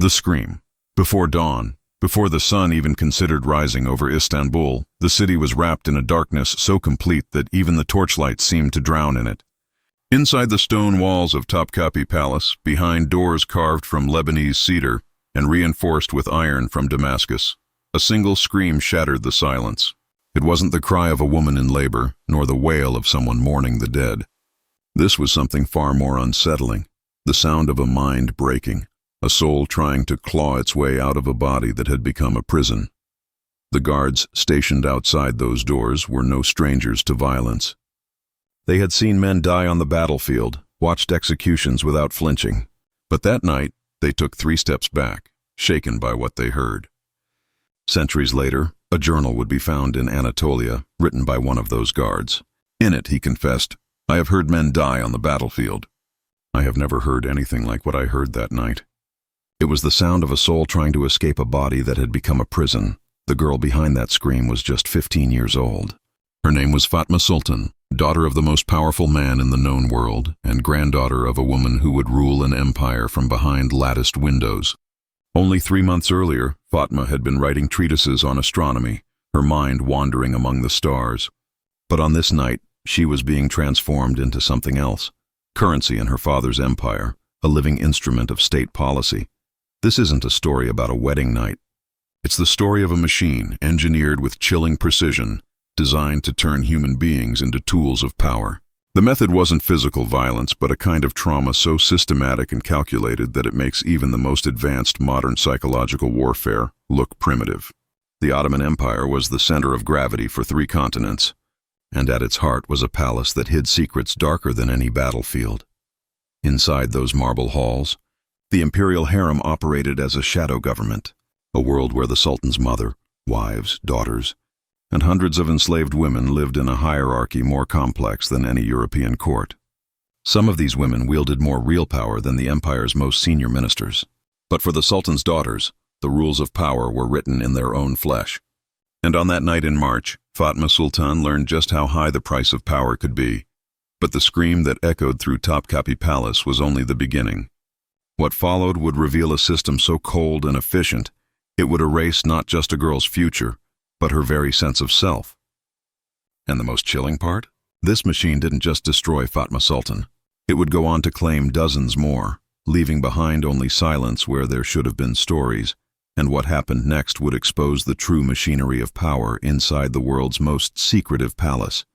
The scream. Before dawn, before the sun even considered rising over Istanbul, the city was wrapped in a darkness so complete that even the torchlight seemed to drown in it. Inside the stone walls of Topkapi Palace, behind doors carved from Lebanese cedar and reinforced with iron from Damascus, a single scream shattered the silence. It wasn't the cry of a woman in labor, nor the wail of someone mourning the dead. This was something far more unsettling, the sound of a mind breaking, a soul trying to claw its way out of a body that had become a prison. The guards stationed outside those doors were no strangers to violence. They had seen men die on the battlefield, watched executions without flinching. But that night, they took 3 steps back, shaken by what they heard. Centuries later, a journal would be found in Anatolia, written by one of those guards. In it, he confessed, "I have heard men die on the battlefield. I have never heard anything like what I heard that night." It was the sound of a soul trying to escape a body that had become a prison. The girl behind that scream was just 15 years old. Her name was Fatma Sultan, daughter of the most powerful man in the known world, and granddaughter of a woman who would rule an empire from behind latticed windows. Only 3 months earlier, Fatma had been writing treatises on astronomy, her mind wandering among the stars. But on this night, she was being transformed into something else, currency in her father's empire, a living instrument of state policy. This isn't a story about a wedding night. It's the story of a machine engineered with chilling precision, designed to turn human beings into tools of power. The method wasn't physical violence, but a kind of trauma so systematic and calculated that it makes even the most advanced modern psychological warfare look primitive. The Ottoman Empire was the center of gravity for 3 continents, and at its heart was a palace that hid secrets darker than any battlefield. Inside those marble halls, the imperial harem operated as a shadow government, a world where the sultan's mother, wives, daughters, and hundreds of enslaved women lived in a hierarchy more complex than any European court. Some of these women wielded more real power than the empire's most senior ministers. But for the sultan's daughters, the rules of power were written in their own flesh. And on that night in March, Fatma Sultan learned just how high the price of power could be. But the scream that echoed through Topkapi Palace was only the beginning. What followed would reveal a system so cold and efficient, it would erase not just a girl's future, but her very sense of self. And the most chilling part? This machine didn't just destroy Fatma Sultan. It would go on to claim dozens more, leaving behind only silence where there should have been stories, and what happened next would expose the true machinery of power inside the world's most secretive palace.